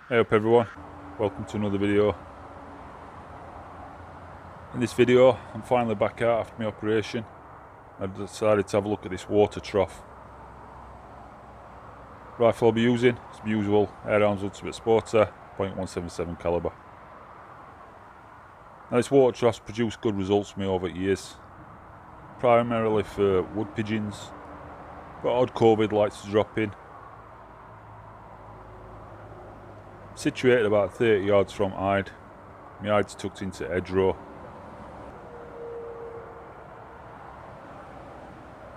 Hey up everyone, welcome to another video. In this video I'm finally back out after my operation. I decided to have a look at this water trough. Rifle I'll be using is the usual Airhounds Ultimate Sporter .177 caliber. Now this water trough's produced good results for me over the years, primarily for wood pigeons, but odd COVID likes to drop in. Situated about 30 yards from hide, my hide's tucked into hedgerow.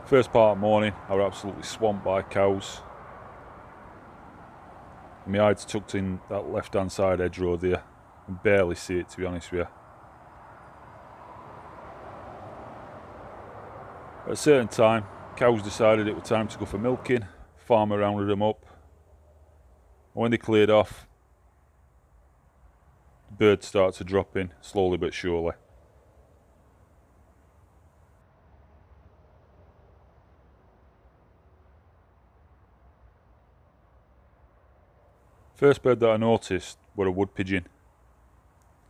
First part of the morning I was absolutely swamped by cows. My hide's tucked in that left hand side hedgerow there. I can barely see it, to be honest with you. At a certain time, cows decided it was time to go for milking. Farmer rounded them up. And when they cleared off, the birds started to drop in, slowly but surely. First bird that I noticed were a wood pigeon,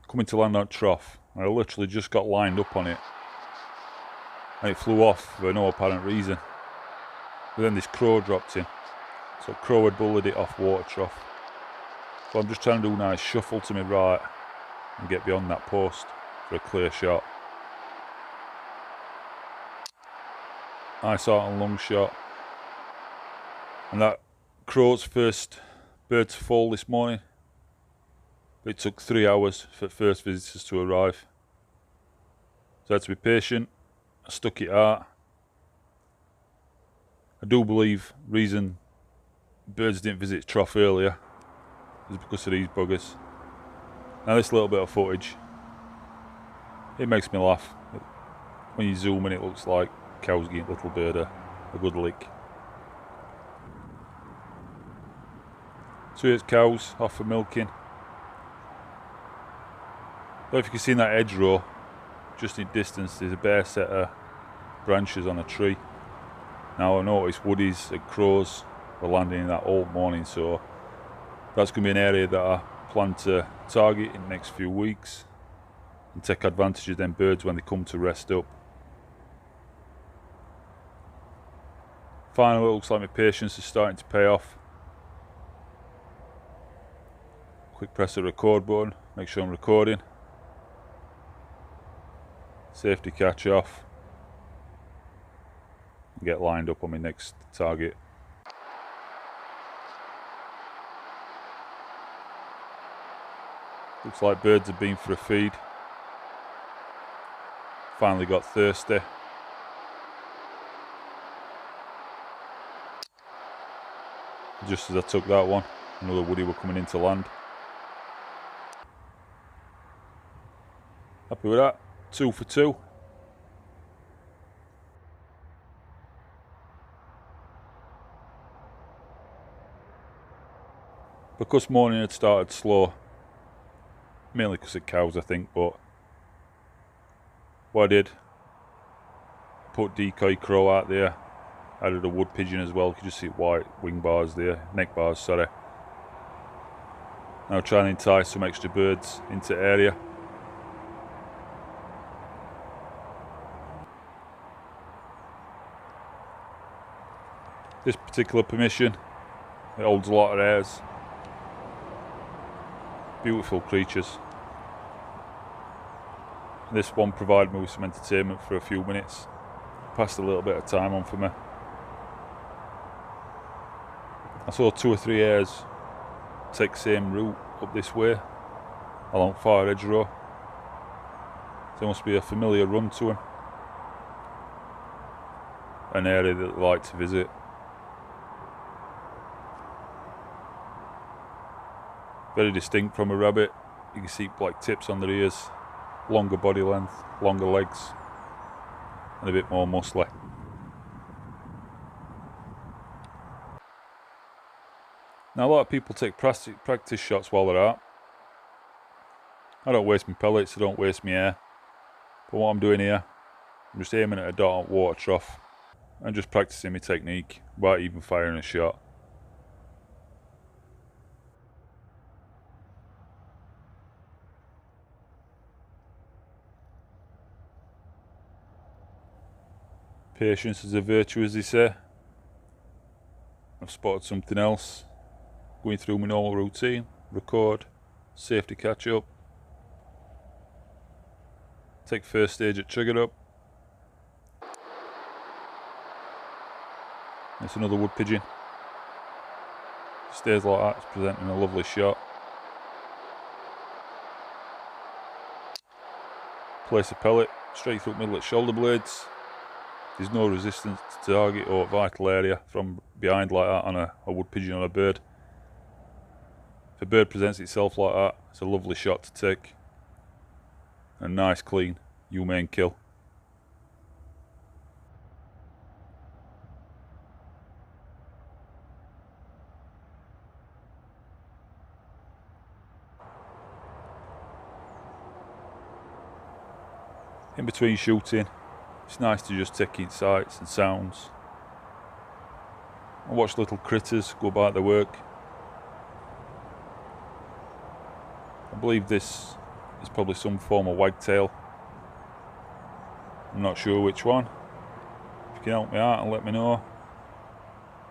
coming to land on that trough, and I literally just got lined up on it, and it flew off for no apparent reason. But then this crow dropped in, so crow had bullied it off water trough. So I'm just trying to do a nice shuffle to my right and get beyond that post for a clear shot. Nice out and long shot. And that crow's first bird to fall this morning. It took 3 hours for the first visitors to arrive. So I had to be patient. I stuck it out. I do believe the reason birds didn't visit the trough earlier is because of these buggers. Now this little bit of footage, it makes me laugh. When you zoom in, it looks like cows getting little bird a good lick. So here's cows off for milking. I don't know if you can see in that hedgerow, just in distance, there's a bare set of branches on a tree. Now I noticed woodies and crows were landing in that all morning, so that's going to be an area that I plan to target in the next few weeks and take advantage of them birds when they come to rest up. Finally, it looks like my patience is starting to pay off. Quick press the record button, make sure I'm recording. Safety catch off. And get lined up on my next target. Looks like birds have been for a feed. Finally got thirsty. Just as I took that one, another woody were coming into land. Happy with that. 2 for 2. Because morning had started slow, mainly because of cows I think, but what I did, put decoy crow out there, added a wood pigeon as well. You can just see white wing bars there, neck bars, sorry. Now trying to entice some extra birds into the area. This particular permission, it holds a lot of hares. Beautiful creatures. This one provided me with some entertainment for a few minutes. Passed a little bit of time on for me. I saw 2 or 3 hares take the same route up this way, along Far Hedgerow. There must be a familiar run to them. An area that they like to visit. Very distinct from a rabbit. You can see black tips on their ears, longer body length, longer legs, and a bit more muscly. Now a lot of people take practice shots while they're out. I don't waste my pellets, I don't waste my air. But what I'm doing here, I'm just aiming at a dot on water trough and just practicing my technique without even firing a shot. Patience is a virtue, as they say. I've spotted something else. Going through my normal routine, record, safety catch up, take first stage at trigger up. It's another wood pigeon. Stays like that, it's presenting a lovely shot. Place a pellet straight through the middle at shoulder blades. There's no resistance to target or vital area from behind like that on a wood pigeon on a bird. If a bird presents itself like that, it's a lovely shot to take. A nice, clean, humane kill. In between shooting, it's nice to just take in sights and sounds and watch little critters go about their work. I believe this is probably some form of wagtail. I'm not sure which one. If you can help me out and let me know,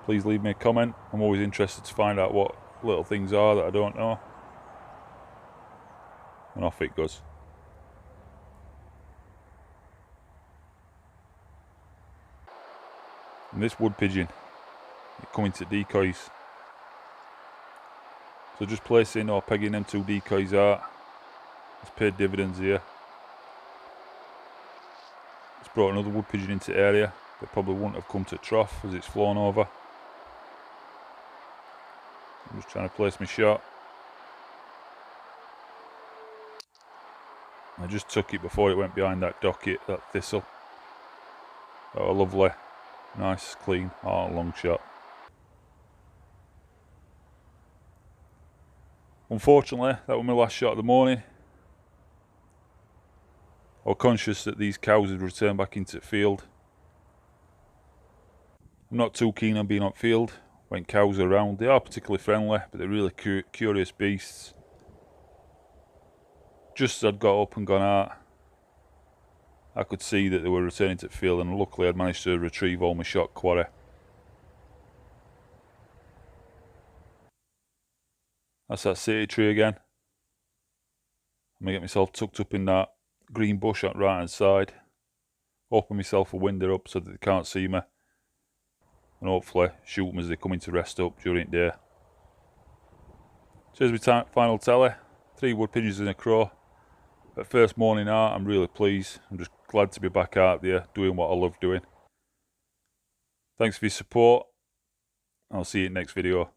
please leave me a comment. I'm always interested to find out what little things are that I don't know. And off it goes. And this wood pigeon, coming to decoys. So just placing or pegging them 2 decoys out, it's paid dividends here. It's brought another wood pigeon into the area that probably wouldn't have come to trough as it's flown over. I'm just trying to place my shot. I just took it before it went behind that docket, that thistle. Oh, lovely, nice, clean, long shot. Unfortunately, that was my last shot of the morning. I was conscious that these cows had returned back into the field. I'm not too keen on being on field when cows are around. They are particularly friendly, but they're really curious beasts. Just as I'd got up and gone out, I could see that they were returning to the field, and luckily I'd managed to retrieve all my shot quarry. That's that city tree again. I'm going to get myself tucked up in that green bush on the right hand side. Open myself a window up so that they can't see me. And hopefully shoot them as they come in to rest up during the day. So here's my final tally. 3 wood pigeons and a crow. At first morning out, I'm really pleased. I'm just glad to be back out there doing what I love doing. Thanks for your support. I'll see you in the next video.